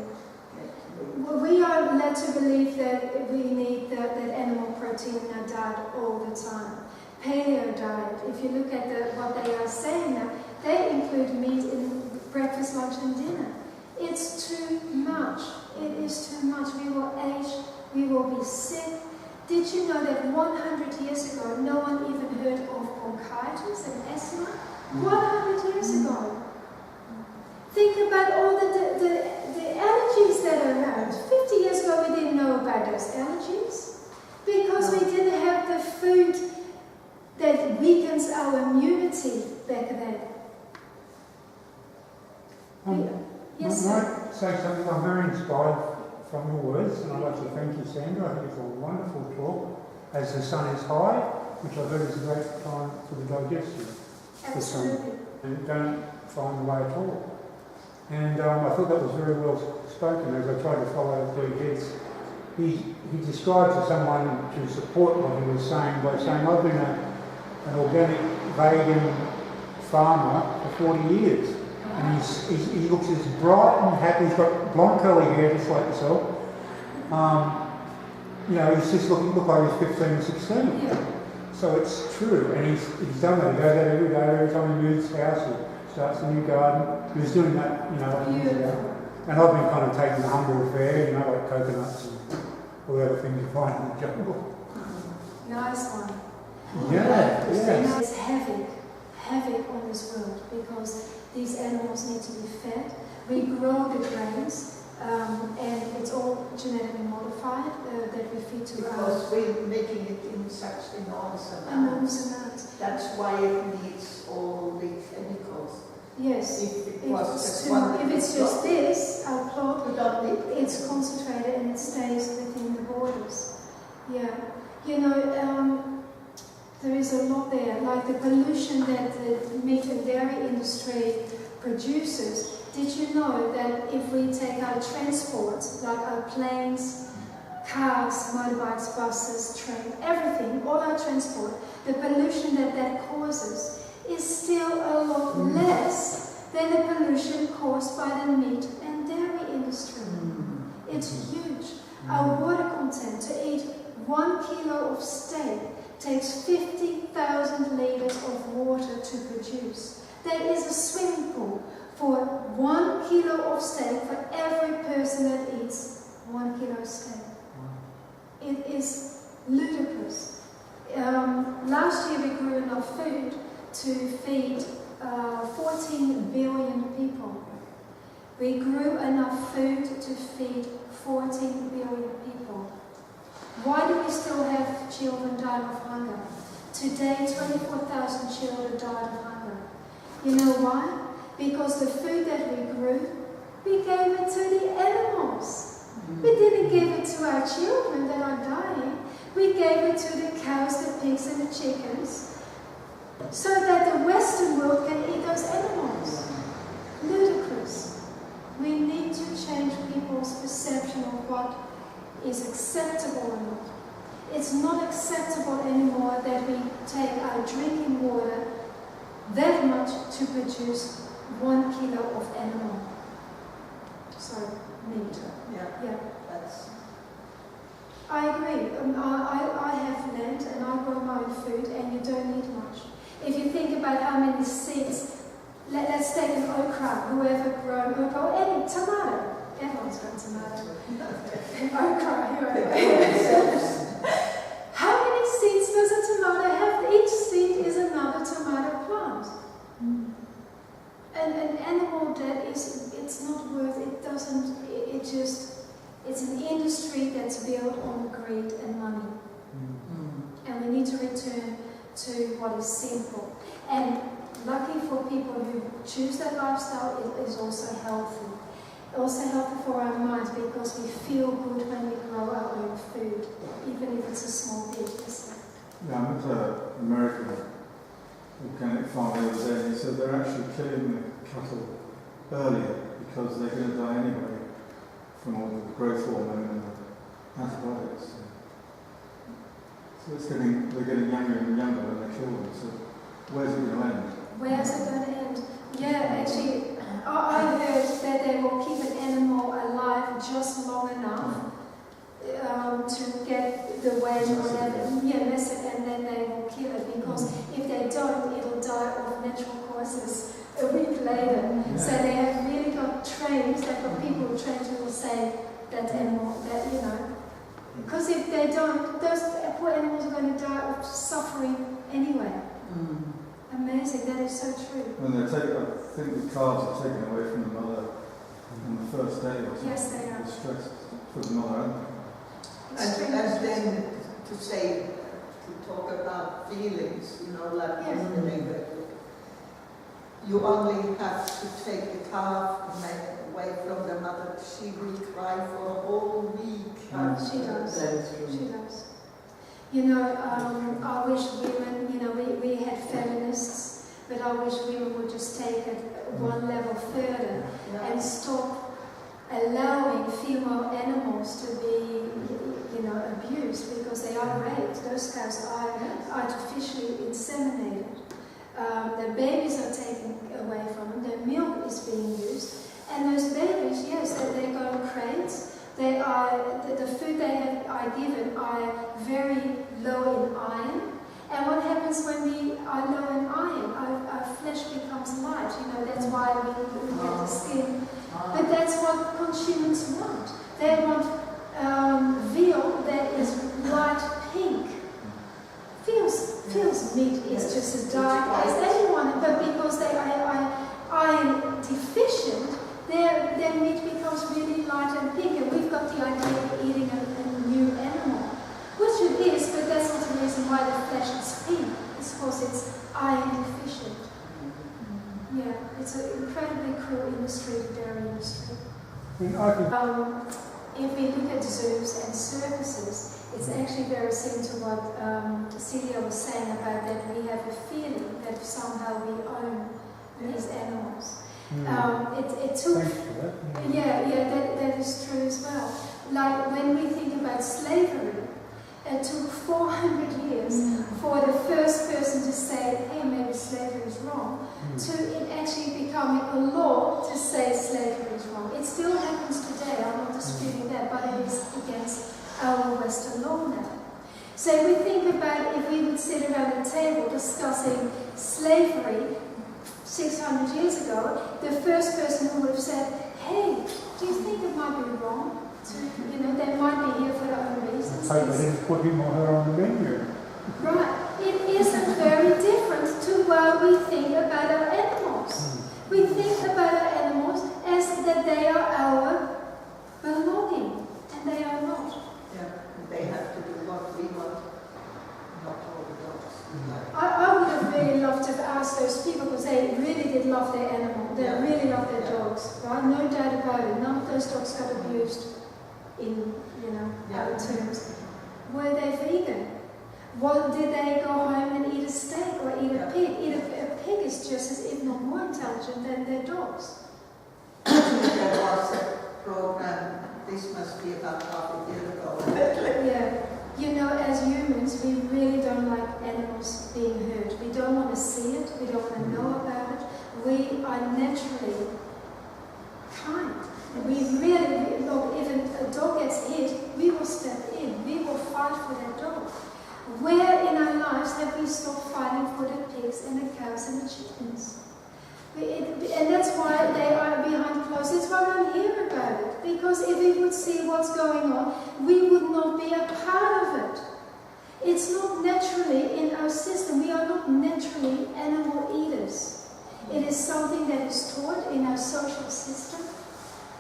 B: We are led to believe that we need that animal protein in our diet all the time. Paleo diet, if you look at what they are saying now, they include meat in breakfast, lunch and dinner. It's too much. It is too much. We will age, we will be sick. Did you know that 100 years ago, no one even heard of bronchitis and asthma? 100 years ago. Think about all the allergies that are around. 50 years ago, we didn't know about those allergies because we didn't have the food that weakens our immunity back then. Yes,
E: I
B: sir.
E: might say something. I'm very inspired from your words, and I'd like to thank you, Sandra. I think it's a wonderful talk. As the sun is high, which I've heard is a great time for the digestion.
B: Absolutely.
E: And don't find the way at all. And I thought that was very well spoken as I tried to follow through his. He described to someone to support what he was saying by saying, I've been an organic vegan farmer for 40 years. And he looks as bright and happy. He's got blonde curly hair just like yourself. He's just look like he's 15 or 16.
B: Yeah.
E: So it's true. And he's done that. He goes out every day, every time he moves house, he starts a new garden. He was doing that, years ago. And I've been kind of taking the humble fare, like coconuts and all the other things you find in the jungle.
B: Nice one.
E: Yeah.
B: It's havoc on this world because these animals need to be fed. We grow the grains, and it's all genetically modified that we feed to
A: Because we're making it in such enormous amounts. That's why it needs all the chemicals.
B: Yes.
A: If
B: it's just this, our plot You know, there is a lot there, like the pollution that the meat and dairy industry produces. Did you know that if we take our transport, like our planes, cars, motorbikes, buses, trains, everything, all our transport, the pollution that causes is still a lot less than the pollution caused by the meat and dairy industry. It's huge. Our water content, to eat 1 kilo of steak takes 50,000 litres of water to produce. There is a swimming pool for 1 kilo of steak for every person that eats 1 kilo of steak. It is ludicrous. Last year we grew enough food to feed 14 billion people. We grew enough food to feed 14 billion people. Why do we still have children dying of hunger? Today, 24,000 children died of hunger. You know why? Because the food that we grew, we gave it to the animals. We didn't give it to our children that are dying. We gave it to the cows, the pigs and the chickens, so that the Western world can eat those animals. Ludicrous. We need to change people's perception of what is acceptable or not. It's not acceptable anymore that we take our drinking water that much to produce 1 kilo of animal. Sorry, meat. Yeah.
A: That's
B: I agree. I have land and I grow my own food, and you don't need much. If you think about how many seeds, let's take an okra, whoever grown okra, or any tomato. Everyone's got tomato. Okra, how many seeds does a tomato have? Each seed is another tomato plant. An animal that is, it's not worth, it doesn't, it's an industry that's built on greed and money. And we need to return to what is simple. And lucky for people who choose that lifestyle, it is also healthy. Also healthy for our minds, because we feel good when we grow our own food, even if it's a small business.
D: Yeah, I met an American organic farmer the other day, and he said they're actually killing the cattle earlier because they're going to die anyway from all the growth hormone and the antibiotics. So they're getting younger and younger when they kill them. So where's it going to end?
B: Where's it going to end? Yeah, actually, I heard that they will keep an animal alive just long enough to get the weight or whatever, mess it, and then they will kill it, because if they don't, it'll die of natural causes a week later. So they have really got trains, they've got people trained who will say that animal, that, you know, because if they don't, those poor animals are going to die of suffering anyway. Amazing, that is so true.
D: And I think the calves are taken away from the mother on the first day or something.
B: Yes, they are.
D: The stress for the mother.
A: and then to talk about feelings, you know, like you only have to take the calf away from the mother. She will cry for a whole week.
B: She does.
F: That is true.
B: She does. You know, I wish women, you know, we had feminists, but I wish women would just take it one level further and stop allowing female animals to be, you know, abused, because they are raped. Those cows are artificially inseminated. Their babies are taken away from them. Their milk is being used. And those babies, yes, they go in crates. They are, the food they are given are very low in iron. And what happens when we are low in iron? Our flesh becomes light. You know, that's why we get the skin. But that's what consumers want. They want veal that is light pink. Veal's meat is just as dark as anyone, but because they are iron deficient, their meat becomes really light and pink, and we've got the idea of eating a new animal, which it is, but that's not the reason why the flesh is pink. It's because it's iron deficient. Yeah, it's an incredibly cruel industry, the dairy industry. If we look at zoos and circuses, It's actually very similar to what Celia was saying about that we have a feeling that somehow we own these animals. It took,
E: Thanks for that.
B: that is true as well. Like when we think about slavery, it took 400 years for the first person to say, hey, maybe slavery is wrong, to it actually becoming a law to say slavery is wrong. It still happens today, I'm not disputing that, but it is against our Western law now. So if we think about if we would sit around a table discussing slavery 600 years ago, the first person who would have said, hey, do you think it might be wrong? They might be here for their own reasons.
E: I hope they didn't put him or her on the menu.
B: Right. It isn't very different to how we think about our animals. We think about our animals as that they are our belonging, and they are not.
A: Yeah, they have to do what we want, not all the dogs.
B: I would have really loved to have asked those people, because they really did love their animal. They really love their dogs, right? No doubt about it. None of those dogs got abused in, other terms. Were they vegan? Well, did they go home and eat a steak or eat a pig? A pig is just as, if not more intelligent than their dogs.
A: There was a program, this must be about half a year ago.
B: Yeah. As humans, we really don't like animals being hurt. We don't want to see it. We don't want to know about it. We are naturally kind. We really, look, if a dog gets hit, we will step in. We will fight for that dog. Where in our lives have we stopped fighting for the pigs and the cows and the chickens? And that's why they are behind closed. That's why we don't hear about it. Because if we would see what's going on, we would not be a part of it. It's not naturally in our system. We are not naturally animal eaters. It is something that is taught in our social system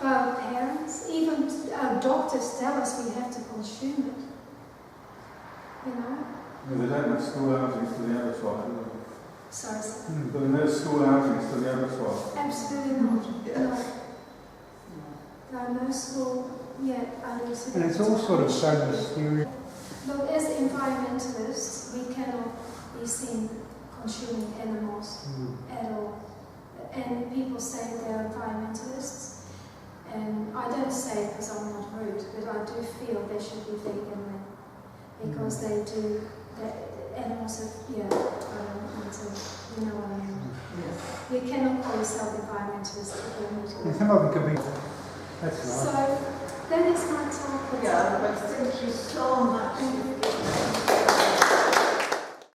B: by our parents. Even our doctors tell us we have to consume it.
D: Yeah, they don't have school outings to the abattoir, do they?
B: Sorry, sir.
D: But no school outings to the abattoir.
B: Absolutely not. No. There are no school outings.
E: And it's all sort of so mysterious.
B: Look, as environmentalists, we cannot be seen consuming animals at all. And people say that they're environmentalists. And I don't say it because I'm not rude, but I do feel they should be vegan because they do. Animals are, you know what I mean.
A: Yes.
B: You cannot call yourself environmentalist if you're not.
E: And some of them can be. That's nice.
B: So that is my talk.
A: Yeah, but thank you so much.